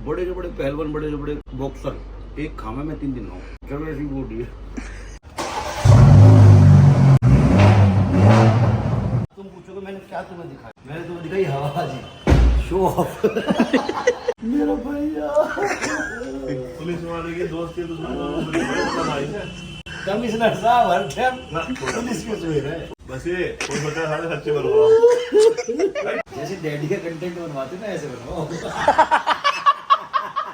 बड़े से बड़े पहलवान, बड़े से बड़े बॉक्सर, एक खामा में 3 दिन रहूं। चलो ऐसी बॉडी है। तुम पूछोगे मैंने क्या तुम्हें दिखाया? मैंने तुम्हें दिखाई हवाबाजी, शो ऑफ। मेरा भैया पुलिस वाले के दोस्त के कमिश्नर साहब हर टाइम पुलिस के सोए रहे। बस ये कोई बता सारे सच्चे बनवा। जैसे डैडी का कंटेंट बनवाते ना ऐसे बनवाओ।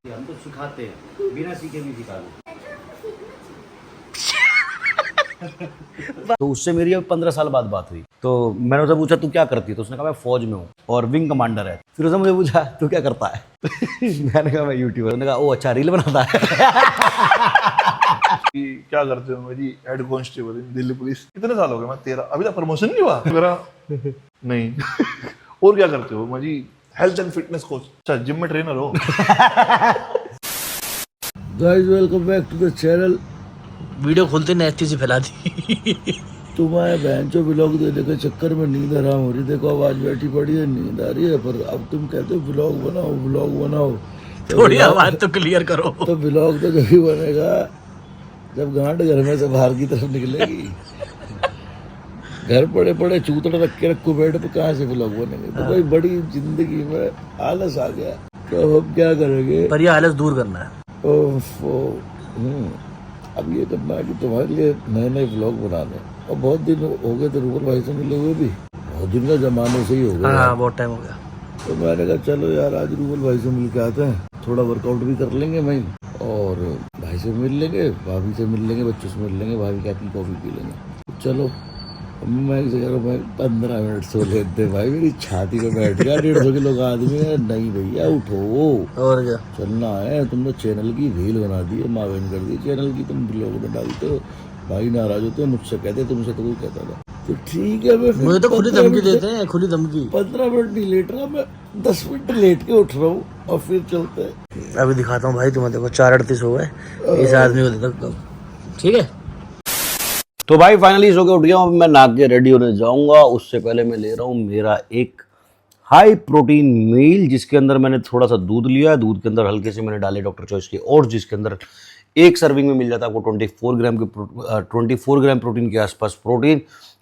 हम तो सिखाते हैं, बिना सीखे भी सिखा दो। तो उससे मेरी अब 15 साल बाद बात हुई, तो मैंने उससे पूछा तू क्या करती है, तो उसने कहा मैं फौज में हूँ और विंग कमांडर है। फिर उसने मुझे पूछा तू क्या करता है? मैंने कहा मैं यूट्यूबर। उसने कहा ओ अच्छा, रील बनाता है। क्या करते हो जी? Head constable Delhi police. कितने साल हो गए? मैं 13। अभी तक प्रमोशन नहीं हुआ मेरा? नहीं। और क्या करते हो? मैं जी हेल्थ एंड फिटनेस कोच। अच्छा, जिम में ट्रेनर हो? Guys welcome back to the channel. Video खोलते नेस्टी से फैला दी। तुम्हारे बहन चो व्लॉग देने के चक्कर में नींद हराम हो रही। देखो आवाज बैठी पड़ी है, नींद आ रही है, पर अब तुम कहते हो व्लॉग बनाओ व्लॉग बनाओ, तो थोड़ी आवाज तो क्लियर करो। तो व्लॉग तो जब भी बनेगा जब गांड घर में से बाहर की तरफ निकलेगी। घर पड़े पड़े चूतड़ रख के रखो बेड पे, कहाँ से व्लॉग बनेंगे? तो भाई बड़ी जिंदगी में आलस आ गया, तो अब क्या करेंगे? पर ये आलस दूर करना है। अब ये करना है कि तुम्हारे लिए नए नए व्लॉग बनाने। और बहुत दिन हो गए थे रूबल भाई से मिले हुए भी, बहुत दिन का जमाने से ही हो गया। हाँ बहुत टाइम हो गया। तो मैंने कहा चलो यार आज रूबल भाई से मिल के आते हैं, थोड़ा वर्कआउट भी कर लेंगे मैं, और भाई से मिल लेंगे, भाभी से मिल लेंगे, बच्चों से मिल लेंगे, भाभी क्या की कॉफी पी लेंगे। तो चलो मैं एक जगह मैं 15 मिनट सो लेते भाई, मेरी छाती पे बैठ गया 150 किलो का आदमी है। नहीं भैया उठो, और क्या चलना है। तुमने चैनल की रील बना दी है, मावेन कर दी चैनल की, तुम ब्लॉग बना देते हो, भाई नाराज होते हैं मुझसे, कहते तुमसे तो कोई कहता था। तो ठीक है, मैं मुझे तो खुली धमकी देते हैं, खुली धमकी। 15 मिनट नहीं लेट रहा मैं, 10 मिनट लेट के उठ रहा हूँ और फिर चलते हैं। अभी दिखाता हूँ भाई तुम्हें, देखो 4:38 हो गए, इस आदमी को देता हूँ। ठीक है, तो भाई फाइनली सो के उठ गया हूँ, मैं नहा के रेडी होने जाऊंगा। उससे पहले मैं ले रहा हूँ मेरा एक हाई प्रोटीन मील, जिसके अंदर मैंने थोड़ा सा दूध लिया, दूध के अंदर हल्के से मैंने डाले डॉक्टर चॉइस के ओट्स, जिसके अंदर एक सर्विंग में मिल जाता है आपको 24 ग्राम प्रोटीन के आसपास प्रोटीन,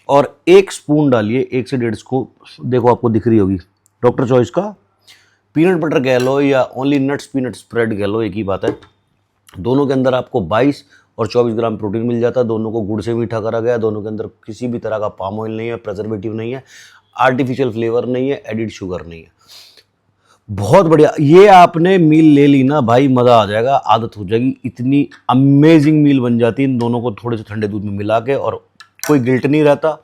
और 1 स्पून डालिए, 1 से 1.5 स्पून, देखो आपको दिख रही होगी डॉक्टर चॉइस का पीनट बटर कह लो या ओनली नट्स पीनट स्प्रेड कह लो, एक ही बात है। दोनों के अंदर आपको 22 और 24 ग्राम प्रोटीन मिल जाता है। दोनों को गुड़ से मीठा करा गया, दोनों के अंदर किसी भी तरह का पाम ऑयल नहीं है, प्रेजर्वेटिव नहीं है, आर्टिफिशियल फ्लेवर नहीं है, एडिड शुगर नहीं है। बहुत बढ़िया, ये आपने मील ले ली ना भाई, मज़ा आ जाएगा, आदत हो जाएगी। इतनी अमेजिंग मील बन जाती है इन दोनों को थोड़े से ठंडे दूध में मिला के, और कोई गिल्ट नहीं रहता,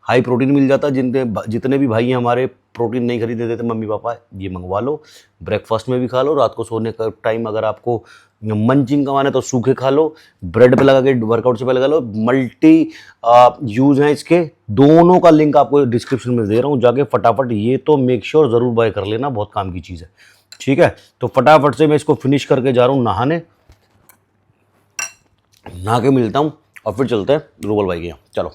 हाई प्रोटीन मिल जाता। जितने भी भाई हमारे प्रोटीन नहीं खरीदे देते मम्मी पापा, ये मंगवा लो, ब्रेकफास्ट में भी खा लो, रात को सोने का टाइम अगर आपको मंचिंग करवाना है तो सूखे खा लो, ब्रेड पे लगा के वर्कआउट से पहले खा लो। मल्टी यूज हैं इसके, दोनों का लिंक आपको डिस्क्रिप्शन में दे रहा हूँ, जाके फटाफट ये तो मेक श्योर ज़रूर बाय कर लेना, बहुत काम की चीज़ है। ठीक है, तो फटाफट से मैं इसको फिनिश करके जा रहा हूँ नहाने, नहा के मिलता हूँ और फिर चलते हैं रूबल भाई के यहाँ। चलो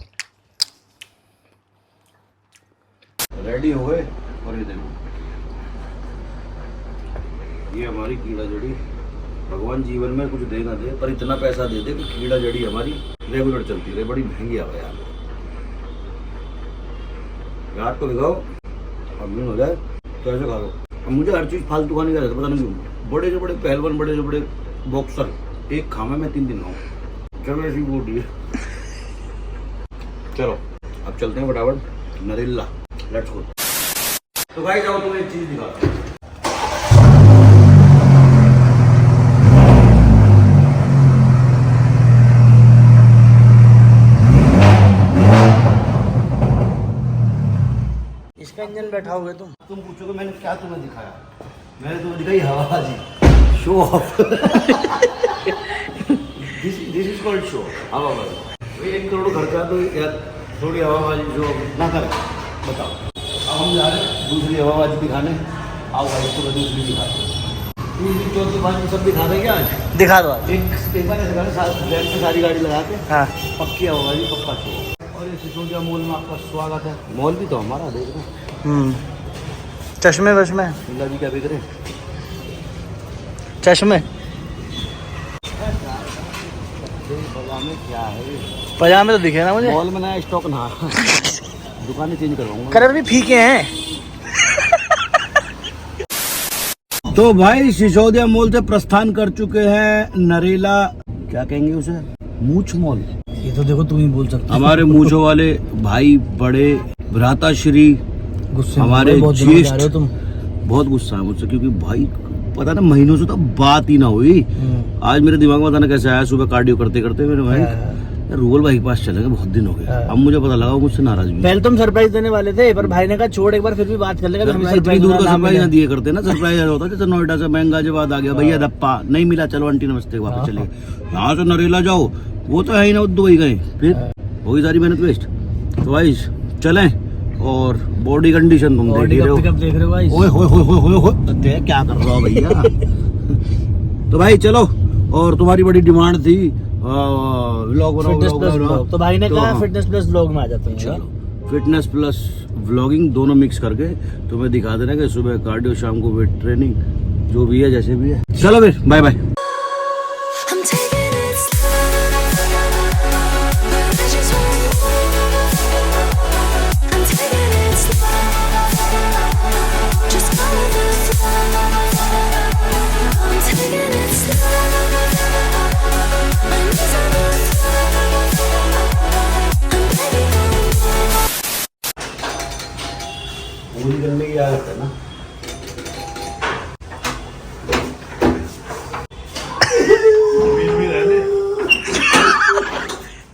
रेडी हो गए, और ये देखो ये हमारी कीड़ा जड़ी, भगवान जीवन में कुछ दे ना दे पर इतना पैसा दे दे कि कीड़ा जड़ी हमारी रेगुलर चलती रहे। बड़ी महंगी आ गया यार, रात को भिगाओ और दिन हो जाए तो ऐसे खा लो। अब मुझे हर चीज़ फालतू खाने का रहता, पता नहीं क्यों। बड़े से बड़े पहलवान, बड़े से बड़े बॉक्सर, एक खामे में 3 दिन रहूं। चलो ऐसी बॉडी है। चलो अब चलते हैं फटाफट नरेला, लेट्स गो। तो भाई जाओ तुम्हें एक चीज़ दिखाता हूँ। इसका इंजन बैठाओगे तुम? तुम पूछोगे मैंने क्या तुम्हें दिखाया? मैंने तुम्हें दिखाई हवाबाजी, show off. This is called show, हवाबाजी। 1 करोड़ खर्चा तो यार थोड़ी हवाबाजी जो ना करें, बताओ। अब हम जा रहे हैं दूसरी हवाबाजी दिखाने। आओ भाई, तो दूसरी दिखाते हैं, तीसरी चौथी पाँचवीं सब दिखा देंगे आज। दिखा दो आज। एक बार ऐसे गाड़ी सारी गाड़ी लगा के, हाँ पक्की हवाबाजी, पक्का शो। और ये सिसोदिया मॉल में आपका स्वागत है। मॉल भी तो हमारा, देख रहे हैं चश्मे वश्मे जी क्या बिक रहे। चश्मे पजामे तो दिखे ना मुझे। मॉल में नया स्टॉक ना दुकानें चेंज करवाऊंगा। कलर भी फीके हैं। तो भाई सिसोदिया मॉल से प्रस्थान कर चुके हैं नरेला, क्या कहेंगे उसे, मूछ मॉल। ये तो देखो तुम ही बोल सकते हो। हमारे मूछों वाले भाई बड़े भ्राताश्री गुस्से में हमारे बहुत दिनों जा रहे हो ज्येष्ठ तुम। बहुत गुस्सा है मुझसे, क्योंकि भाई पता ना महीनों से तो बात ही ना हुई। आज मेरे दिमाग में पता ना कैसे आया, सुबह कार्डियो करते करते मेरे भाई यार रूबल भाई के पास चलेंगे, बहुत दिन हो गए। अब मुझे पता लगा वो मुझसे नाराज भी है। पहले तुम सरप्राइज देने वाले थे, पर भाई ने कहा छोड़ एक बार फिर भी बात कर लेगा। तो हमें इतनी दूर का नाम सरप्राइज मिला। ना दिए करते ना। सरप्राइज होता जैसे नोएडा से महंगाजाबाद आ गया, भैया धप्पा नहीं मिला, चलो आंटी नमस्ते वापस चले गए। यहाँ से नरेला जाओ, वो तो है ही ना, दुबई गए, फिर होगी सारी मेहनत वेस्ट। तो भाई चलें। और बॉडी कंडीशन तुम देख ही रहे हो। देख रहे हो भाई। ओए होए होए होए होए होए, क्या कर रहा हो भैया। तो भाई चलो, और तुम्हारी बड़ी डिमांड थी व्लॉग बनाओ, फिटनेस व्लॉग प्लस बनाओ। ब्लॉग, तो भाई ने तो कहा हाँ। फिटनेस प्लस ब्लॉग में आ जाते हैं। चलो फिटनेस प्लस व्लॉगिंग दोनों मिक्स करके तुम्हें दिखा देना कि सुबह कार्डियो, शाम को वेट ट्रेनिंग, जो भी है जैसे भी है। चलो फिर bye bye. I'm taking it slow. I just want I'm taking it slow. Just follow the flow. I'm taking it slow. My knees on the floor. I'm begging for more. पूरी करने की आदत है ना।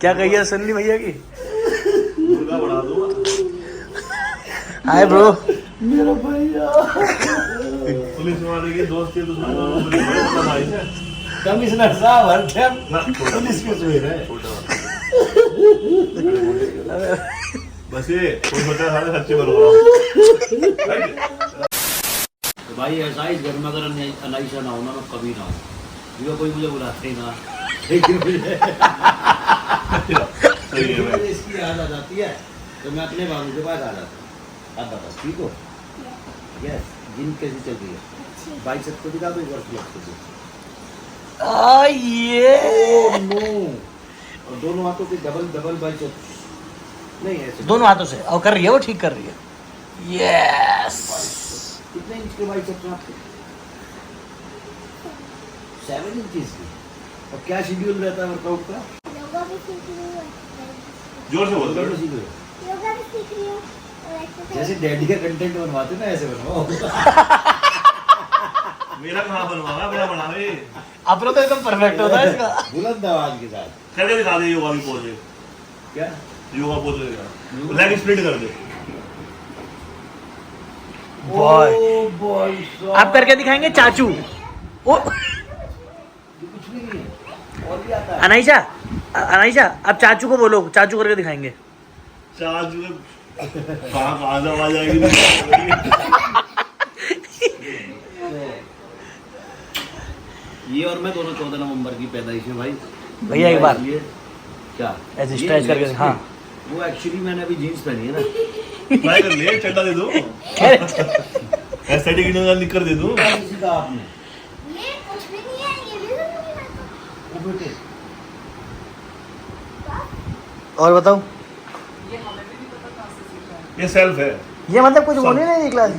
क्या कहिए सन्नी भैया की। मुर्गा बढ़ा दो। Hi bro. पुलिस वाले के दोस्त के दुश्मन कमिश्नर साहब हर टाइम पुलिस के सुई रहे। बस ये कोई बता सारे सच्चे बरवा। तो भाई ऐसा ही गर्मा अगर अनाइशा ना होना, मैं कभी ना हो, जो कोई मुझे बुलाते ही ना, लेकिन मुझे सही है भाई। इसकी याद आ जाती है तो मैं अपने बाबू के पास आ जाता हूँ। आप बताओ ठीक हो? यस। जिन कैसी चल रही है? बाइक सबको दिखा दो एक बार फ्लेक्स करके। ये नो, और दोनों हाथों पे डबल डबल बाइक नहीं ऐसे दोनों हाथों से और कर रही है, वो ठीक कर रही है। यस। कितने इंच के बाइक हैं आपके? 7 इंचेस की। और क्या शेड्यूल रहता है वर्कआउट का? योगा भी सीख रही हूँ, जोर से बोल योगा दो। भी सीख रहे हो? योगा भी सीख रही हूँ और एक्सरसाइज। जैसे डैडी का कंटेंट बनवाते ना ऐसे बनवाओ। मेरा कहाँ बनवाना, मेरा बनावे। अपना तो एकदम परफेक्ट होता है इसका। बुलंद आवाज के साथ। करके दिखा दे योगा भी पोज। क्या? योगा पोज लेगा, लेग स्प्लिट कर दे। बॉय ओ बॉय आप करके दिखाएंगे चाचू। ओ कुछ भी नहीं है, और भी आता है। अनाइशा, अनाइशा आप चाचू को बोलो, चाचू करके दिखाएंगे। चार्ज कहाँ से आवाज आएगी। ये और मैं दोनों 14 नवंबर की पैदाइश है भाई। भैया एक बार ये क्या ऐसे ये स्ट्रेच करके, legs हाँ। की- वो एक्चुअली मैंने अभी जीन्स पहनी है ना। ट्राई कर ले, चड्डा दे दो। एस्थेटिक लिख कर दे दो। क्या सीखा आपने? ये कुछ भी नहीं है, ये भी जरूरी है तो। वो बेटे और बताओ, ये सेल्फ है, ये मतलब कुछ बोले नहीं क्लास।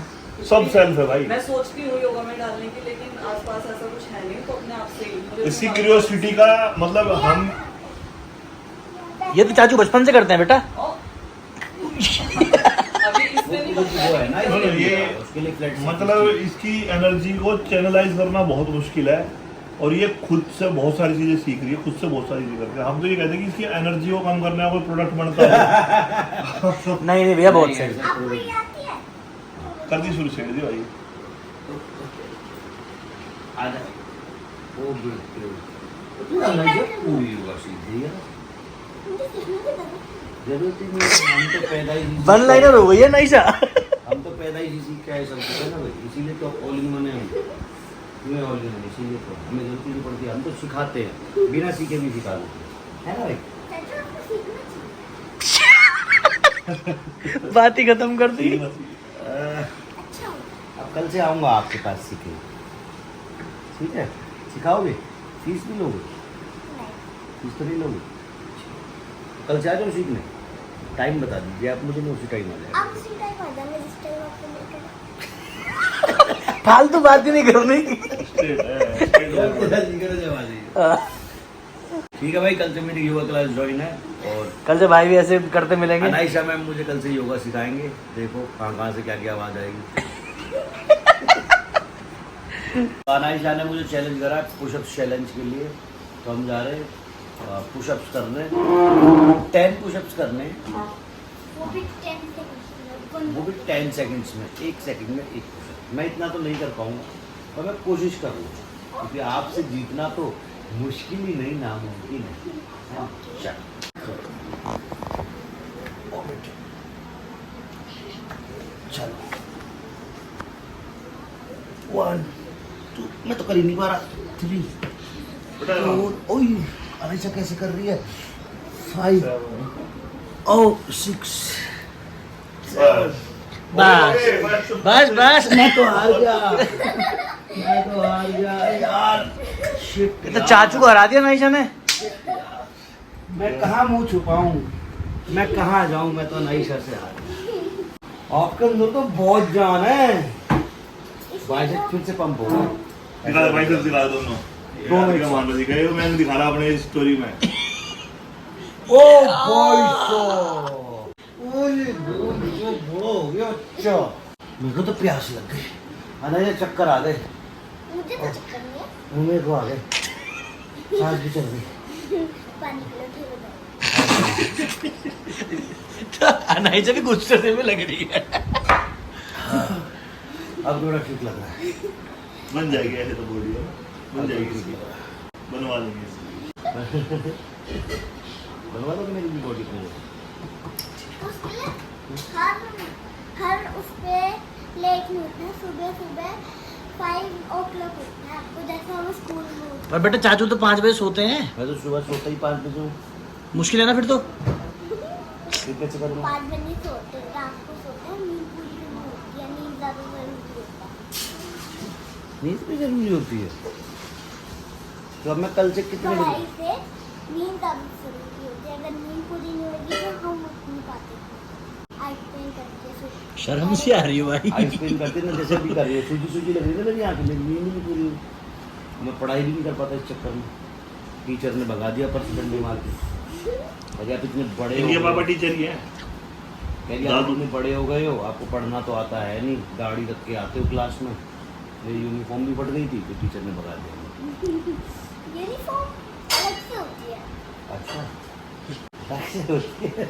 सब सेल्फ है भाई। मैं सोचती हूँ योगा में डालने की, लेकिन आसपास ऐसा कुछ है नहीं, तो अपने आप से ही मुझे इसकी सिखा- क्यूरियोसिटी का मतलब हम ये तो चाचू बचपन से करते हैं बेटा। अभी इसमें नहीं वो बनता है। है ना ये उसके लिए फ्लैट मतलब इसकी एनर्जी को चैनलाइज करना बहुत मुश्किल है, और ये खुद से बहुत सारी चीजें सीख रही है, खुद से बहुत सारी चीजें करती है। हम तो ये कहते हैं कि इसकी एनर्जी को कम करने का कोई प्रोडक्ट बनता है। नहीं नहीं भैया बहुत सही। आपको ये आती है? कर दी शुरू से दी भाई। आ जा। ओ बेटे तू ना पूरी होगा सीधी है। मुझे सीखने की जरूरत जरूरत ही नहीं है, हम तो पैदा ही वन लाइनर हो गई है नाइशा। हम तो पैदा ही सीख के आए सब कुछ है ना भाई, इसीलिए तो ऑल इन वन है हम। तुम्हें ऑल इन वन, इसीलिए तो हमें जरूरत ही नहीं पड़ती, हम तो सिखाते हैं, बिना सीखे भी सिखा देते हैं, है ना भाई? चाचा, आपको सीखना चाहिए। बात ही खत्म कर दी। अच्छा अब कल से आऊँगा आपके पास सीखे, ठीक है? सिखाओगे? फीस भी लोगे? फीस तो नहीं लोगे? कल से आ जाओ सीखने, टाइम बता दीजिए आप मुझे, मैं उसी टाइम आ जाएगा। आप उसी टाइम आ जाना जिस टाइम आपको लेकर फालतू बात ही नहीं करनी। स्ट्रेट है, स्ट्रेट है। ठीक है भाई, कल से मेरी योगा क्लास ज्वाइन है और कल से भाई भी ऐसे करते मिलेंगे। अनाइशा मैम मुझे कल से योगा सिखाएंगे। देखो कहाँ से क्या क्या आवाज आएगी। अनाइशा ने मुझे चैलेंज करा पुशअप्स चैलेंज के लिए, तो हम जा रहे हैं पुशअप्स करने, 10 पुशअप्स करने, वो भी 10 सेकंड वो भी 10 सेकंड्स में, 1 सेकंड में 1 पुशअप। मैं इतना तो नहीं कर पाऊंगा पर मैं कोशिश करूँगा, क्योंकि आपसे जीतना तो मुश्किल ही नहीं, नामुमकिन है। चल चलो 1 2, मैं तो कर ही नहीं पा रहा, 3 4, ओए अनाइशा कैसे कर रही है, 5 और 6 बस बस बस। मैं तो हार गया, मैं तो हार गया यार, शिट। ये तो चाचू को हरा दिया नाइशा ने। मैं कहाँ मुंह छुपाऊं, मैं कहाँ जाऊं, मैं तो अनाइशा से हार गया। आपके अंदर तो बहुत जान है। बाइसेप फिर से पंप हो गया। दिखा बाइसेप्स दिखा दोनों का मान लो दिखाए, मैंने दिखा रहा अपने स्टोरी में। ओ भाई साहब, ओए बड़ा हो गया। अच्छा मेरे को तो प्यास लग गई, अनाइशा चक्कर आ गए, मुझे तो चक्कर नहीं है। मेरे को आ गए, सांस भी चल गई। पानी के लिए नाइशा भी गुस्से में लग रही है। अब थोड़ा ठीक लग रहा है। बन जाएगी ऐसे तो बॉडी है, बन जाएगी इसकी, बनवा लेंगे इसकी। बनवा दो मेरी भी बॉडी को। उसके लिए हर उस पे लेट नहीं उठना है। सुबह 5 o'clock उठना है आपको, जैसे हम स्कूल में उठते पर बेटा चाचू तो 5 बजे सोते हैं, मैं तो सुबह सोता ही 5 बजे हूँ, मुश्किल है ना फिर तो। फिर कैसे करूँगा? 5 बजे नहीं सोते, रात को सोते हैं। नींद पूरी नहीं होती है, नींद ज़्यादा जरूरी होता है। नींद भी जरूरी होती है, तो अब मैं कल से कितने बजे? पढ़ाई से नींद ज़्यादा जरूरी होती है। अगर नींद पूरी नहीं होगी तो हम उठ नहीं पाते। आइस पेन करके सोते। शर्म सी आ रही है भाई। आइस पेन करते ना, जैसे भी कर रही है, सूजी लग रही है ना मेरी आँख में, नींद नहीं पूरी हुई, मैं पढ़ाई भी नहीं कर पाता इस चक्कर में। टीचर ने भगा दिया पर्स डंडे मार के, अरे आप इतने बड़े हो इनके गए पापा हो। टीचर ही हैं। कह दिया आप इतने बड़े हो गए हो, आपको पढ़ना तो आता है नहीं, गाड़ी रख के आते हो क्लास में। मेरी यूनिफॉर्म भी फट गई थी तो टीचर ने भगा दिया। यूनिफॉर्म अलग से होती है। अच्छा ऐसे होती है।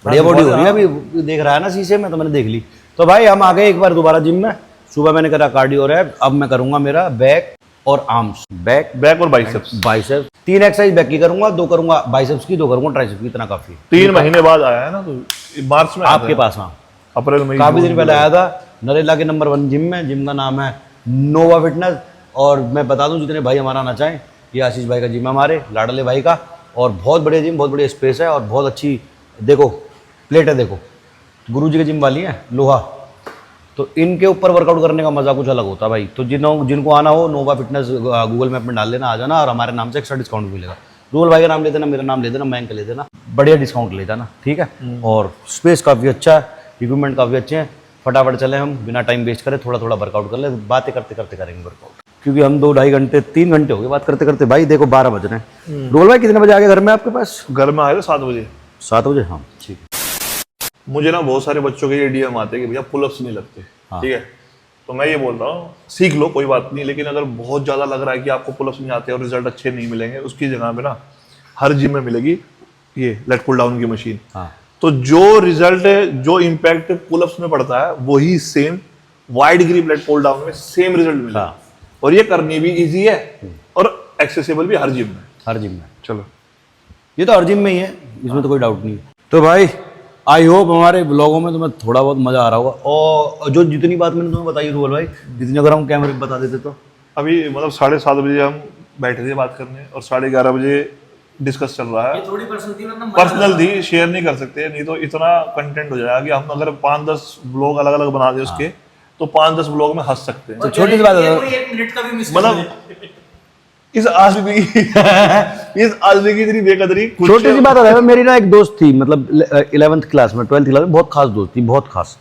बढ़िया बॉडी हो रही है, अभी देख रहा है ना शीशे में, तो मैंने देख ली। तो भाई हम आ गए एक बार दोबारा जिम में। सुबह मैंने करा कार्डियो रैप, अब मैं करूंगा मेरा बैक और आर्म्स, बैक और बाइसेप्स। 3 एक्सरसाइज बैक की करूंगा, 2 करूंगा बाइसेप्स की, 2 करूंगा ट्राइसेप्स की, इतना काफी। 3 महीने बाद आया है ना, तो मार्च में आपके पास? हाँ, अप्रैल में काफी दिन पहले आया था नरेला के नंबर 1 जिम में। जिम का नाम है नोवा फिटनेस, और मैं बता दूं जितने भाई हमारा आना चाहें, ये आशीष भाई का जिम है, हमारे लाडले भाई का, और बहुत बढ़िया जिम, बहुत बढ़िया स्पेस है, और बहुत अच्छी देखो प्लेट है, देखो गुरुजी की जिम वाली है लोहा। तो इनके ऊपर वर्कआउट करने का मजा कुछ अलग होता है भाई। तो जिनको आना हो, नोवा फिटनेस गूगल मैप में डाल लेना, आ जाना, और हमारे नाम से एक्स्ट्रा डिस्काउंट भी मिलेगा। रूल भाई का नाम ले देना, मेरा नाम ले देना, मैं ले देना, बढ़िया डिस्काउंट ले जाना, ठीक है। और स्पेस काफ़ी अच्छा है, इक्विपमेंट काफ़ी अच्छे हैं। फटाफट चले हम, बिना टाइम वेस्ट करें, थोड़ा थोड़ा वर्कआउट कर ले, बातें करते करते करेंगे वर्कआउट, क्योंकि हम 2-2.5 घंटे 3 घंटे हो गए बात करते करते। भाई देखो 12 बज रहे हैं। रोल भाई कितने बजे आ गए घर में आपके पास? घर में आए थे 7 बजे। 7 बजे, हाँ ठीक। मुझे ना बहुत सारे बच्चों के ये डीएम आते हैं कि भैया पुलअप्स नहीं लगते, ठीक है। तो मैं ये बोल रहा हूँ सीख लो, कोई बात नहीं, लेकिन अगर बहुत ज़्यादा लग रहा है कि आपको पुलअप्स नहीं आते और रिजल्ट अच्छे नहीं मिलेंगे, उसकी जगह पे ना हर जिम में मिलेगी ये लेट पुल डाउन की मशीन। हाँ, तो जो रिजल्ट है, जो इम्पैक्ट पुलअप्स में पड़ता है, वही same wide grip lat pull down में सेम रिजल्ट मिलेगा। हाँ। और ये करनी भी इजी है और एक्सेसिबल भी हर जिम में। हर जिम में, चलो ये तो हर जिम में ही है, इसमें तो कोई डाउट नहीं है। तो भाई आई होप हमारे ब्लॉगों में तुम्हें थोड़ा बहुत मजा आ रहा होगा, और जो जितनी बात मैंने तुम्हें बताई रूबल भाई, जितनी अगर हम कैमरे पे बता देते तो। अभी मतलब 7:30 बजे हम बैठे थे बात करने, और 11:30 बजे डिस्कस चल रहा है। थोड़ी पर्सनल थी, मतलब पर्सनल थी, शेयर नहीं कर सकते, नहीं तो इतना कंटेंट हो जाएगा कि हम अगर 5-10 ब्लॉग अलग अलग बना दे उसके, तो 5-10 ब्लॉग में हंस सकते हैं। तो छोटी सी बात है, मतलब इस आदमी की इतनी बेकदरी कुछ- छोटी सी बात है। मेरी ना एक दोस्त थी, मतलब 11th क्लास में, 12th क्लास में, बहुत खास दोस्त थी, बहुत खास।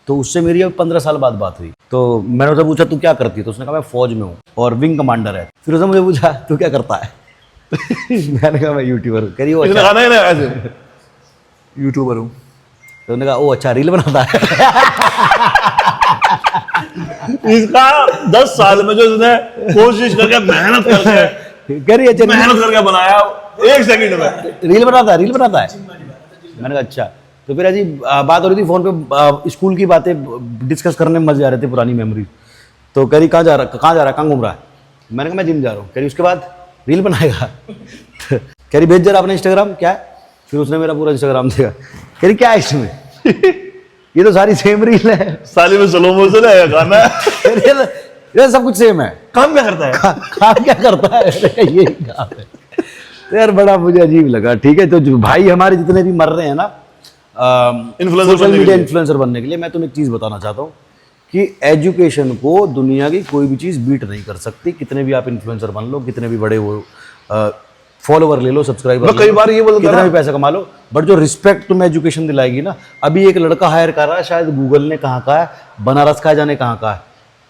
तो उससे मेरी अब 15 साल बाद बात हुई। तो मैंने उससे पूछा तू क्या करती है, तो उसने कहा मैं फौज में हूँ और विंग कमांडर है। फिर उसने मुझे पूछा तू क्या करता है मैंने कहा मैं यूट्यूबर हूँ। कह रही वो इसने अच्छा, कहा ना ऐसे यूट्यूबर हूँ। तो उसने कहा ओ अच्छा रील बनाता है इसका 10 साल में जो इसने कोशिश करके मेहनत करके कह रही अच्छा मेहनत करके बनाया 1 सेकंड में। रील बनाता है, रील बनाता है। मैंने कहा अच्छा। तो फिर ऐसी बात हो रही थी फोन पे, स्कूल की बातें डिस्कस करने में मजे आ रहे थे, पुरानी मेमोरी। तो कह रही कहाँ जा रहा है, कहाँ घूम रहा है। मैंने कहा मैं जिम जा रहा हूँ। कह रही उसके बाद रील बनाएगा कह रही भेज जरा अपना इंस्टाग्राम, क्या है। फिर उसने मेरा पूरा इंस्टाग्राम देखा। कह रही क्या है इसमें ये तो सारी सेम रील है साली में स्लो मोशन है गाना है। कह रही, ये सब कुछ सेम है। काम क्या करता है? काम क्या करता है यही काम है। तो यार बड़ा मुझे अजीब लगा। ठीक है, तो जो भाई हमारे जितने भी मर रहे हैं ना इन्फ्लुएंसर सोशल बनने के मीडिया लिए। इन्फ्लुएंसर बनने के लिए, मैं तुम्हें एक चीज़ बताना चाहता हूँ कि एजुकेशन को दुनिया की कोई भी चीज़ बीट नहीं कर सकती। कितने भी आप इन्फ्लुएंसर बन लो, कितने भी बड़े वो फॉलोवर ले लो, सब्सक्राइबर मैं कई बार ये बोलता कितना ना- भी पैसा कमा लो, बट जो रिस्पेक्ट तुम्हें एजुकेशन दिलाएगी ना। अभी एक लड़का हायर कर रहा है, शायद गूगल ने कहाँ का है, बनारस का है, जाने कहाँ का है।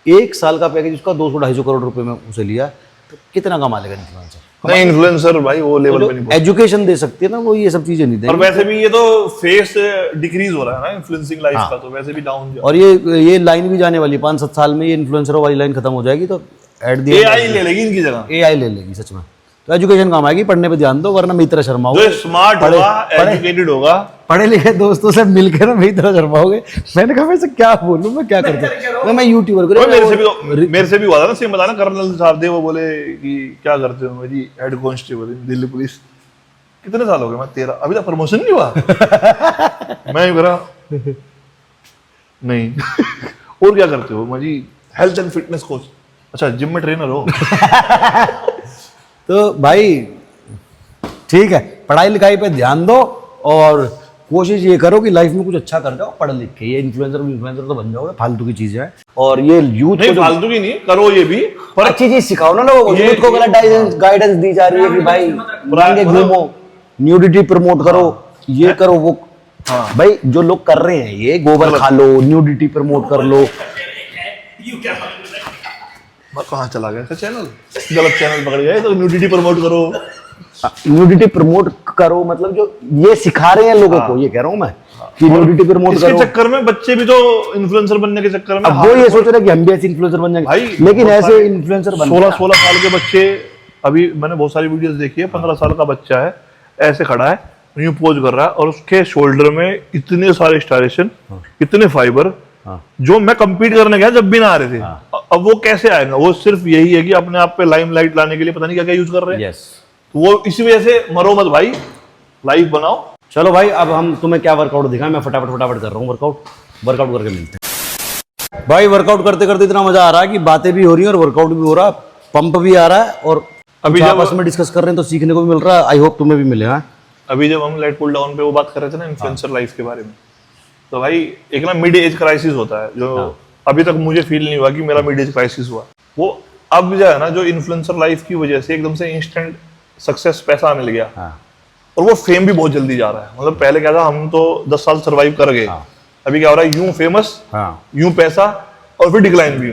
1 साल का पैकेज उसका 200-250 करोड़ रुपए में उसे लिया, तो कितना कमा लेगा इन्फ्लुएंसर। नहीं, इन्फ्लुएंसर भाई वो लेवल पे नहीं पहुंचा। एजुकेशन दे सकती है ना, वो ये सब चीजें नहीं और देंगे। वैसे भी ये तो फेस डिक्रीज हो रहा है ना इन्फ्लुएंसिंग लाइफ का, तो वैसे भी डाउन और ये लाइन भी जाने वाली है, 5-7 साल में ये इन्फ्लुएंसर वाली लाइन खत्म हो जाएगी। तो एट दी एआई ले लेगी इनकी जगह। एआई ले लेगी सच में। तो एजुकेशन काम आएगी, पढ़ने पे ध्यान दो, वरना मेरी तरह शर्माओगे। जो स्मार्ट होगा, एजुकेटेड होगा, पढ़े लिखे दोस्तों से मिलकर ना मेरी तरह शर्माओगे। मैंने कहा वैसे क्या बोलूं, मैं क्या करता हूँ, मैं यूट्यूबर भाई मेरे से भी हुआ था ना, सेम बताना कर्नल साहब थे, वो बोले कि क्या करते हो। मैं जी हेड कांस्टेबल दिल्ली पुलिस। कितने साल हो गए? मैं 13। अभी तक प्रमोशन नहीं हुआ। मैं यूं करा नहीं और क्या करते हो? मैं जी हेल्थ एंड फिटनेस कोच। अच्छा जिम में ट्रेनर हो? तो भाई ठीक है, पढ़ाई लिखाई पे ध्यान दो और कोशिश ये करो कि लाइफ में कुछ अच्छा कर जाओ, पढ़ लिख के। ये इन्फ्लुएंसर तो बन जाओगे, फालतू की चीजें हैं। और ये यूथ नहीं को फालतू की नहीं करो, ये भी पर अच्छी चीज सिखाओ ना लोगों को। ये- यूथ को गलत गाइडेंस दी जा रही है कि भाई नंगे घूमो, न्यूडिटी प्रमोट करो, ये करो वो। भाई जो लोग कर रहे हैं ये, गोबर खा लो, न्यूडिटी प्रमोट कर लो। मैं कहाँ चला गया था चैनल? गलत चैनल पकड़ गए। तो न्यूडिटी प्रमोट करो। न्यूडिटी प्रमोट करो मतलब जो ये सिखा रहे हैं लोगों को, ये कह रहा हूं मैं कि न्यूडिटी प्रमोट इसके करो। चक्कर में बच्चे भी तो इन्फ्लुएंसर बनने के चक्कर में अब वो ये सोच रहे हैं कि हम भी ऐसे इन्फ्लुएंसर बन जाएंगे, भाई लेकिन बहुत ऐसे सारे इन्फ्लुएंसर बन 16 साल के बच्चे। अभी मैंने बहुत सारी वीडियोस देखी है, 15 साल का बच्चा है, ऐसे खड़ा है, यूं पोज कर रहा है और उसके शोल्डर में इतने सारे स्टाइलेशन, इतने फाइबर, जो मैं कंपीट करने गया जब भी ना आ रहे थे। अब वो कैसे आएगा? वो सिर्फ यही है कि अपने आप पे लाइमलाइट लाने के लिए पता नहीं क्या क्या यूज कर रहे हैं। यस। वो इसी वजह से मरो मत भाई, लाइफ बनाओ। चलो भाई, अब हम तुम्हें क्या वर्कआउट दिखाएं। मैं फटाफट कर रहा हूँ वर्कआउट करके मिलते हैं। भाई वर्कआउट करते करते इतना मजा आ रहा है कि बातें भी हो रही हैं और वर्कआउट भी हो रहा है, पंप भी आ रहा है, और अभी कुछ जब- आपस में डिस्कस कर रहे हैं तो सीखने को भी मिल रहा है। आई होप तुम्हें भी मिले। हाँ अभी जब हम लेट पुल डाउन पे वो बात कर रहे थे ना इन्फ्लुएंसर लाइफ के बारे में, तो भाई एक ना मिड एज क्राइसिस होता है जो अभी तक मुझे फील नहीं हुआ कि मेरा मिड एज क्राइसिस हुआ। वो अब जो है ना, जो इन्फ्लुएंसर लाइफ की वजह से एकदम से इंस्टेंट सक्सेस, पैसा मिल गया, और वो फेम भी बहुत जल्दी जा रहा है। मतलब पहले क्या था, हम तो 10 साल सर्वाइव कर गए, अभी क्या हो रहा है, यूं फेमस, यूं पैसा, और फिर डिक्लाइन भी।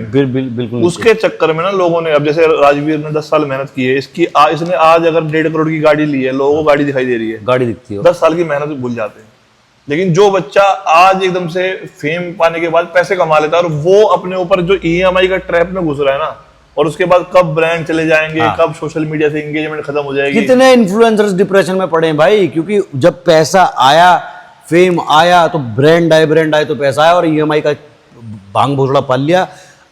बिल्कुल। उसके चक्कर में ना लोगों ने, अब जैसे राजवीर ने 10 साल मेहनत की है, इसने आज अगर 1.5 करोड़ की गाड़ी ली है, लोगों को गाड़ी दिखाई दे रही है, गाड़ी दिखती है। 10 साल की मेहनत भूल जाते हैं। लेकिन जो बच्चा आज एकदम से फेम पाने के बाद पैसे कमा लेता है, और वो अपने ऊपर जो EMI का ट्रैप में घुस रहा है ना, और उसके बाद कब ब्रांड चले जाएंगे, कब सोशल मीडिया से एंगेजमेंट खत्म हो जाएगी। कितने इन्फ्लुएंसर्स डिप्रेशन में पड़े हैं भाई, क्योंकि जब पैसा आया, फेम आया, तो ब्रांड आए तो पैसा आया, और EMI का भांग भोसड़ा पाल लिया।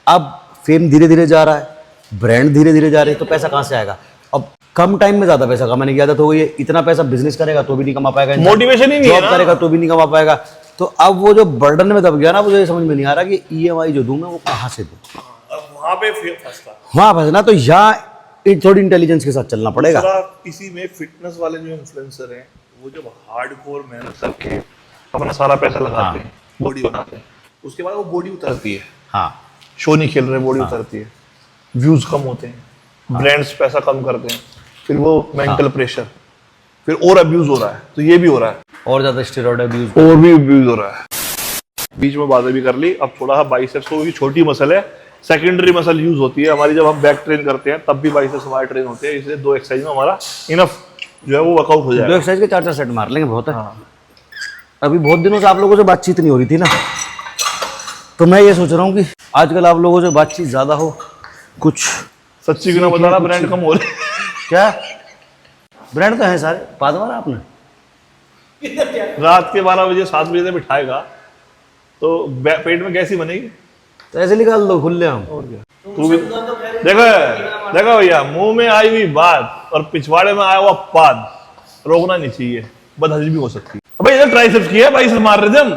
अब फेम धीरे धीरे जा रहा है, ब्रांड धीरे धीरे जा रहे हैं, तो पैसा कहाँ से आएगा? अब कम टाइम में ज्यादा पैसा कमाने की आदत हो गई है। इतना पैसा बिजनेस करेगा तो भी नहीं कमा पाएगा, मोटिवेशन ही नहीं है जॉब ना। करेगा तो भी नहीं कमा पाएगा। तो अब वो जो बर्डन में दब गया ना, मुझे समझ में नहीं आ रहा कि EMI जो दूं मैं वो कहाँ से दूं। वहां पे फंसता। वहां फंसना, तो यहाँ थोड़ी इंटेलिजेंस के साथ चलना पड़ेगा। इसी में फिटनेस वाले जो इन्फ्लुएंसर हैं, वो जब हार्डकोर मेहनत करके अपना सारा पैसा लगाते हैं, बॉडी बनाते हैं, उसके बाद वो बॉडी उतरती है, हाँ शो नहीं खेल रहे, बॉडी उतरती है, व्यूज कम होते हैं, ब्रांड्स पैसा कम करते हैं, फिर वो मेंटल प्रेशर, फिर और अब्यूज हो रहा है, तो ये भी हो रहा है, और ज्यादा स्टेरॉइड अब्यूज। और भी अब्यूज हो रहा है। बीच में बातें भी कर ली। अब थोड़ा सा बाइसेप्स को छोटी मसल है, सेकेंडरी मसल यूज होती है हमारी, जब हम बैक ट्रेन करते हैं तब भी बाइसेप्स हमारे ट्रेन होते हैं, इसलिए 2 एक्सरसाइज में हमारा इनफ जो है वो वर्कआउट हो दो जाएगा। एक्सरसाइज के 4-4 सेट मार लेंगे, बहुत है। हाँ। अभी बहुत दिनों से आप लोगों से बातचीत नहीं हो रही थी ना, तो मैं ये सोच रहा हूँ कि आजकल आप लोगों से बातचीत ज्यादा हो। कुछ सच्ची क्यों ना बता रहा, ब्रांड कम हो रहे। क्या ब्रांड तो है सारे, पाद मारा आपने। रात के 12 बजे 7 बजे से बिठाएगा तो पेट में गैस ही बनेगी। तो ऐसे निकाल दो खुले हम। तू भी देखो देखो भैया, मुंह में आई हुई बात और पिछवाड़े में आया हुआ पाद रोकना नहीं चाहिए, बदहजमी हो सकती है। भाई इधर ट्राइसेप्स की है, बाइसेप्स मार रहे थे हम।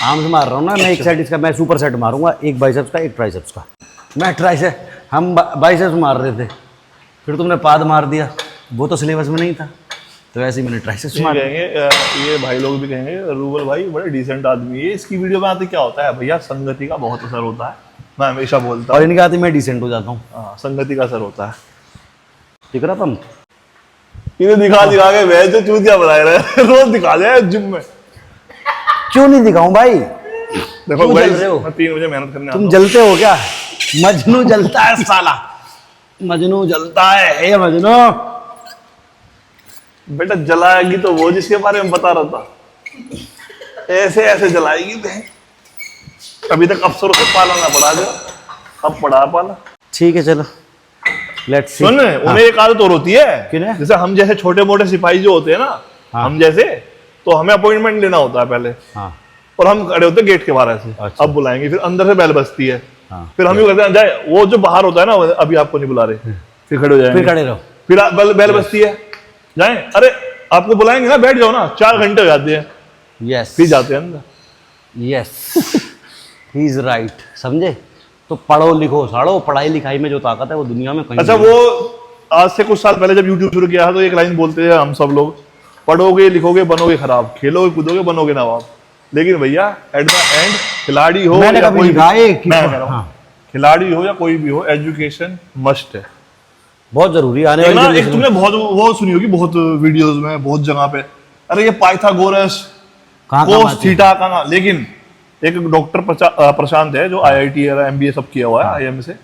आम से मार रहा हूँ ना मैं, एक सेट इसका मैं सुपर सेट मारूंगा, एक बाइसेप्स का एक ट्राइसेप्स का। मैं ट्राइसेप, हम बाइसेप्स मार रहे थे, फिर तुमने पाद मार दिया, वो तो सिलेबस में नहीं था, तो ऐसे ही मैंने ट्राइसेप्स मार दिया। कहेंगे ये भाई लोग भी कहेंगे रूबल भाई बड़े डिसेंट आदमी है, इसकी वीडियो में आते क्या होता है भैया, संगति का बहुत असर होता है, मैं हमेशा बोलता और हूँ। इनके आते मैं डिसेंट हो जाता हूँ। हाँ, संगति का असर होता है। दिख रहा तुम इन्हें दिखा दिखा के वह जो चूतिया बनाए रहे रोज दिखा दे जिम में। क्यों नहीं दिखाऊं भाई, देखो क्यों भाई जल रहे हो? मैं 3 बजे मेहनत करने आता तुम हूँ। जलते हो क्या? मजनू जलता है साला, मजनू जलता है। हे मजनू, बेटा जलाएगी तो वो जिसके बारे में बता रहा था, ऐसे ऐसे जलाएगी बहन। अभी तक अफसरों से पाला ना पड़ा, जो अब पड़ा पाला। ठीक है चलो लेट्स सी। सुन उन्हें एक आदत और होती है, किन्हें? जैसे हम जैसे छोटे मोटे सिपाही जो होते हैं ना, हाँ। हम जैसे, तो हमें अपॉइंटमेंट लेना होता है पहले, हाँ और हम खड़े होते हैं गेट के बाहर ऐसे। अच्छा। अब बुलाएंगे, फिर अंदर से बेल बजती है, हाँ। फिर हम यूं करते हैं जाए, वो जो बाहर होता है ना अभी आपको नहीं बुला रहे, फिर खड़े हो जाएंगे, फिर खड़े रहो। फिर बेल बजती है, जाए, अरे आपको बुलाएंगे ना, बैठ जाओ ना, 4 घंटे हो जाते हैं, यस फिर जाते हैं अंदर। यस ही इज राइट, समझे? तो पढ़ो लिखो साड़ो, पढ़ाई लिखाई में जो ताकत है वो दुनिया में कहीं अच्छा, नहीं है। वो आज से कुछ साल पहले जब यूट्यूब शुरू किया था तो एक लाइन बोलते थे हम सब लोग, पढ़ोगे लिखोगे बनोगे खराब, खेलोगे कूदोगे बनोगे नवाब। लेकिन भैया एट द एंड खिलाड़ी हो मैंने या कभी कोई लिखा है कि मैं कह रहा हूं, हाँ। खिलाड़ी हो या कोई भी हो, एजुकेशन मस्ट है। बहुत जरूरी है आने एक वाली ना, एक generation तुमने बहुत वो सुनी होगी बहुत वीडियोस में, बहुत जगह पे, अरे ये पाइथागोरस कहाँ काम कोस आती है? थीटा कहाँ। लेकिन एक डॉक्टर प्रशांत है जो IIT या MBA सब किया हुआ है IIM से,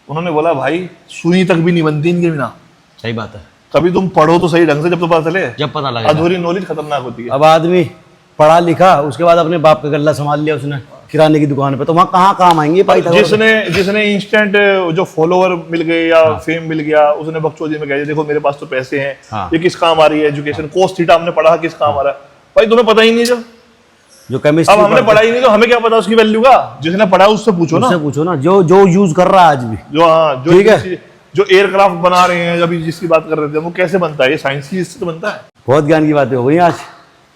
उन्होंने बोला भाई सुई तक भी नहीं बनती इनके बिना। सही बात है, कभी तुम पढ़ो तो सही ढंग से, जब तो पता चले। जब पता लगेगा। अधूरी नॉलेज खतरनाक होती है। अब आदमी पढ़ा लिखा, उसके बाद अपने बाप का गल्ला संभाल लिया उसने किराने की दुकान पे, तो वहाँ कहाँ काम आएंगे पाइथागोरस? जिसने इंस्टेंट जो फॉलोवर मिल गए या फेम मिल गया, उसने बकचोदी में कह दिया देखो मेरे पास तो पैसे हैं, हाँ। ये किस काम आ रही है एजुकेशन, कोस थीटा हमने पढ़ा किस काम आ रहा है। भाई तुम्हें पता ही नहीं, जो अब केमिस्ट्री हमने पढ़ा ही नहीं तो हमें क्या पता उसकी वैल्यू का। जिसने पढ़ा उससे पूछो ना, उससे पूछो ना, जो जो यूज कर रहा है आज भी। जो हाँ ठीक है। जो एयरक्राफ्ट बना रहे हैं, अभी जिसकी बात कर रहे थे, वो कैसे बनता है? ये साइंस की इससे तो बनता है। बहुत ज्ञान की बातें हो गई आज,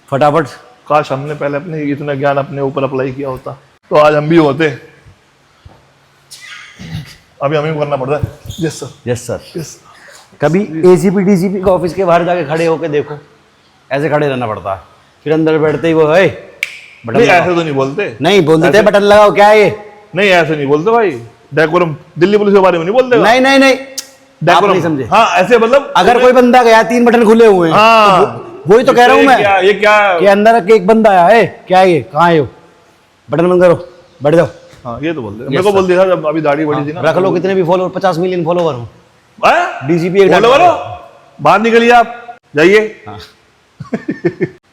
फटाफट। काश हमने पहले अपने इतना ज्ञान अपने ऊपर अप्लाई किया होता तो आज हम भी होते। अभी हमें करना पड़ता है। Yes sir, yes sir. Yes. कभी ACP DCP का ऑफिस के बाहर जाके खड़े होके देखो, ऐसे खड़े रहना पड़ता है, फिर अंदर बैठते ही वो है बटन नहीं लगाओ। ऐसे तो नहीं बोलते, नहीं बोलते थे ऐसे- बटन लगाओ, क्या है ये? नहीं ऐसे नहीं बोलते भाई। डेकोरम दिल्ली पुलिस के बारे में नहीं बोलते। नहीं नहीं नहीं, आप डेकोरम नहीं समझे। हाँ ऐसे मतलब अगर कोई बंदा गया 3 बटन खुले हुए हैं, हाँ तो वही तो कह रहा हूँ मैं ये क्या कि अंदर के एक बंदा आया है, क्या है ये, कहाँ है वो, बटन बंद करो, बैठ जाओ। हाँ ये तो बोलते मेरे को बोल दिया था जब अभी दाढ़ी बड़ी थी ना। रख लो कितने भी फॉलोवर, 50 मिलियन फॉलोवर हो, हाँ? DCP एक बोलो डाटा- बोलो, बाहर निकलिए आप, जाइए।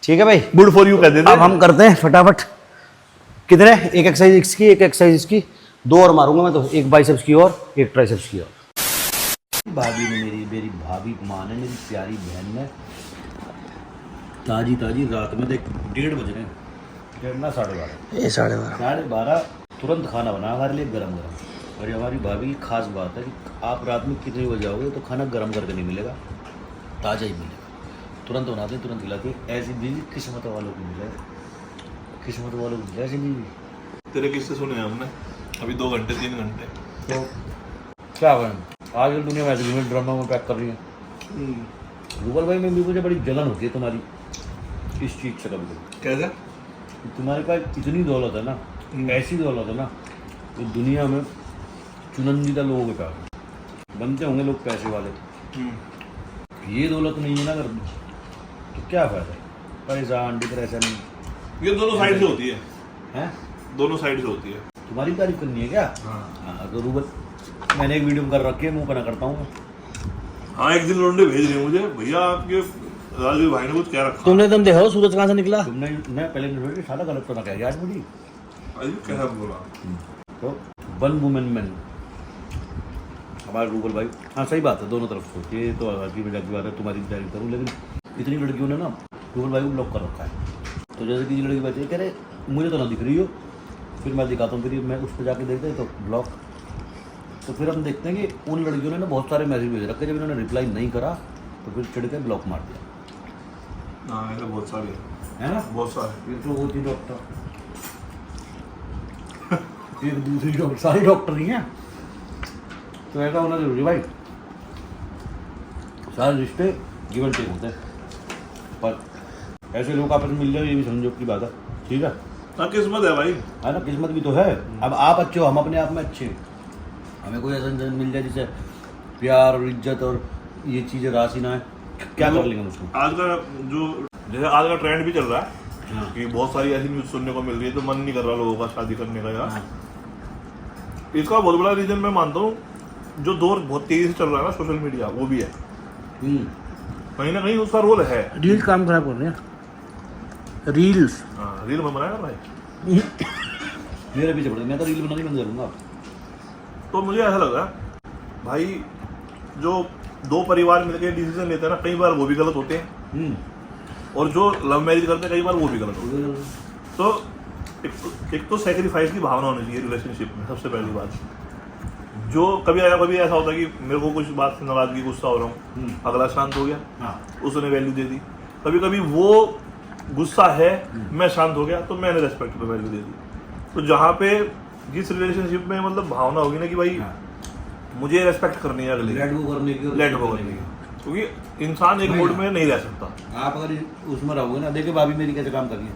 ठीक है भाई, गुड फॉर यू कह देते। अब हम करते हैं फटाफट। कितने? एक एक्सरसाइज इसकी, एक एक्सरसाइज इसकी, 2 और मारूंगा मैं तो, एक बाइसेप्स की और एक ट्राइसेप्स की और। भाभी ने मेरी भाभी माँ ने, मेरी प्यारी बहन ने ताजी ताजी रात में देख 1:30 बज रहे हैं, 1:30 ना 12:30, ये 12:30। 12:30 तुरंत खाना बना हमारे लिए गरम गरम। और ये हमारी भाभी की खास बात है कि आप रात में कितने बजे आओगे तो खाना गरम करके नहीं मिलेगा, ताज़ा ही मिलेगा। तुरंत बनाते हैं, तुरंत खिलाते हैं। ऐसी बीवी किस्मत वालों को मिले, किस्मत वालों को मिले ऐसी बीवी। तेरे किससे सुने हैं हमने अभी 2 घंटे 3 घंटे। तो क्या करें, आजकल दुनिया में ऐसे ड्रामा में पैक कर रही है। रूबल भाई में भी मुझे बड़ी जलन होती है तुम्हारी इस चीज़ से। कभी कैसे? तुम्हारे पास इतनी दौलत है ना, ऐसी दौलत है ना, कि दुनिया में चुनिंदा लोगों के पास बनते होंगे लोग पैसे वाले, ये दौलत नहीं है ना अगर तो क्या फायदा? परेशान, डिप्रेशन। ये दोनों साइड से होती है, हैं? दोनों साइड से होती है। तुम्हारी तारीफ करनी है क्या? हाँ तो रूबल मैंने एक वीडियो में कर रखी है, मुंह पना करता हूँ। हाँ एक दिन लोंडे भेज रहे हैं मुझे, भैया आपके राजवीर भाई ने कुछ क्या रखा। तुमने तुम देखो सूरज कहाँ से निकला। तुमने मैं पहले नहीं सारा गलत तो ना कह आज मुझे अरे कैसा बोला। तो वन वुमेन मैन हमारे रूबल भाई। हाँ सही बात है, दोनों तरफ से ये तो हल्की मजाक की बात है, तुम्हारी तारीफ करूँ, लेकिन इतनी लड़कियों ने ना रूबल भाई को ब्लॉक कर रखा है। तो जैसे किसी लड़की बच्चे कह रहे मुझे तो ना दिख रही हो, फिर मैं दिखाता हूँ, फिर मैं उस पर जाके देखते तो ब्लॉक। तो फिर हम देखते हैं कि उन लड़कियों ने ना बहुत सारे मैसेज भेज रखे, जब इन्होंने रिप्लाई नहीं करा तो फिर चिढ़ के ब्लॉक मार दिया। हाँ ऐसे बहुत सारे है ना, बहुत सारे। फिर तो वो थी डॉक्टर एक दूसरी डॉक्टर, सारी डॉक्टर नहीं है। तो ऐसा होना जरूरी भाई, सारे रिश्ते गिव एंड टेक होते हैं, पर ऐसे लोग आपस में मिल जाए ये भी संजोग की बात है। ठीक है, हाँ किस्मत है भाई। है ना, किस्मत भी तो है। अब आप अच्छे हो, हम अपने आप में अच्छे हैं, हमें कोई ऐसा इंसान मिल जाए जिसे प्यार और इज्जत और ये चीज़ें राशि ना है, क्या कर लेंगे उसको। आज का जो जैसे आज का ट्रेंड भी चल रहा है कि बहुत सारी ऐसी न्यूज सुनने को मिल रही है तो मन नहीं कर रहा लोगों का शादी करने का यार। इसका बहुत बड़ा रीजन मैं मानता हूँ, जो दौर बहुत तेजी से चल रहा है ना सोशल मीडिया, वो भी है कहीं ना कहीं उसका रोल है। रील्स काम खराब कर रहे हैं, रील्स। हाँ रील में बनाया ना भाई। मेरे पीछे पड़े, मैं तो रील बनानी बंद करूँगा। तो मुझे ऐसा लग रहा है भाई, जो दो परिवार मिलकर डिसीजन लेते हैं ना, कई बार वो भी गलत होते हैं, और जो लव मैरिज करते हैं कई बार वो भी गलत होते हैं। तो एक तो सेक्रीफाइस की भावना होनी चाहिए रिलेशनशिप में, सबसे पहली बात। जो कभी ऐसा होता है कि मेरे को कुछ बात से नाराजगी, गुस्सा हो रहा हूँ, अगला शांत हो गया, उसने वैल्यू दे दी। कभी कभी वो गुस्सा है, मैं शांत हो गया, तो मैंने रेस्पेक्ट पे वैल्यू दे दी। तो जहाँ पे जिस रिलेशनशिप में मतलब भावना होगी ना कि भाई मुझे रेस्पेक्ट करनी है अगले, लेट गो करने की, क्योंकि इंसान एक मोड में नहीं रह सकता। आप अगर उसमें रहोगे ना, देखिए भाभी मेरी कैसे काम कर रही है,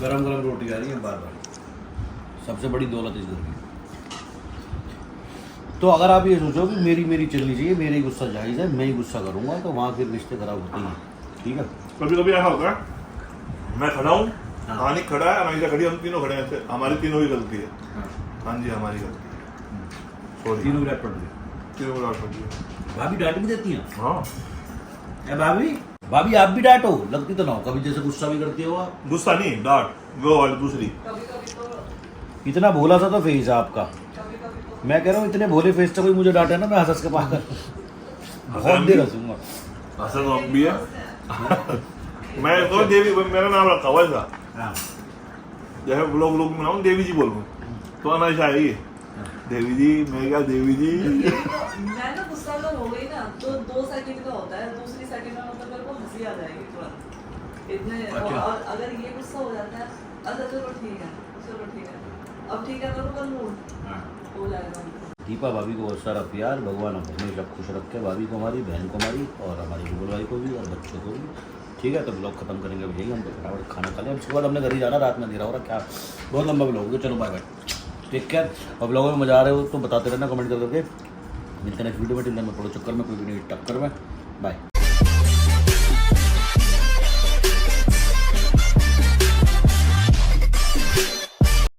गरम गरम रोटी आ रही है बार बार, सबसे बड़ी दौलत इस घर की। तो अगर आप ये सोचो कि मेरी चलनी चाहिए, मेरी ही गुस्सा जायज़ है, मैं ही गुस्सा करूँगा, तो वहाँ फिर रिश्ते खराब होते हैं। ठीक है, कभी कभी ऐसा होता है मैं खड़ा हूँ, हानि खड़ा है, अनाइजा खड़ी, हम तीनों खड़े हैं, हमारी तीनों की गलती है। हाँ जी हमारी गलती है, सॉरी। तीनों डांट पड़ गई, तीनों को डांट पड़ी है। भाभी डांट भी देती हैं। हाँ भाभी आप भी डांटो, लगती तो ना हो कभी, जैसे गुस्सा भी करती हो आप। गुस्सा नहीं, डांट वो वाली दूसरी। कभी कभी तो इतना भोला सा तो फेस है आपका, कभी कभी तो मैं कह रहा हूँ इतने भोले फेस से कोई मुझे डांटे ना, मैं हंस के पागल बहुत देर हंसूंगा। असल नाम भी है। मैं तो देवी, मेरा नाम रखा हुआ था, जैसे लोग बनाऊँ देवी जी बोलूँ तो अनाइशा है ये देवी जी, मैं क्या देवी जी। मैं ना गुस्सा अगर हो गई ना तो 2 सेकंड का होता है, दूसरी सेकंड में मतलब मेरे को हंसी आ जाएगी तुरंत इतने। और अगर ये गुस्सा हो जाता है, अच्छा चलो ठीक है, अब ठीक है करो, कल मूड हो जाएगा। दीपा भाभी को बहुत सारा प्यार, भगवान हमेशा खुश रखे भाभी को, हमारी बहन को, हमारी और हमारी रूबल भाई को भी, और बच्चों को भी। ठीक है, तो ब्लॉग खत्म करेंगे अब यही, हम तो फटाफट खाना खा लें, उसके बाद हमने घर ही जाना, रात में अंधेरा हो रहा, क्या बहुत लंबा ब्लॉग होगा। चलो बाय बाय, टेक केयर। और ब्लॉग में मजा आ रहे हो तो बताते रहना कमेंट करके। मिलते हैं नेक्स्ट वीडियो में, टिल देन मैं पड़ो चक्कर में, कोई भी नहीं टक्कर में। बाय।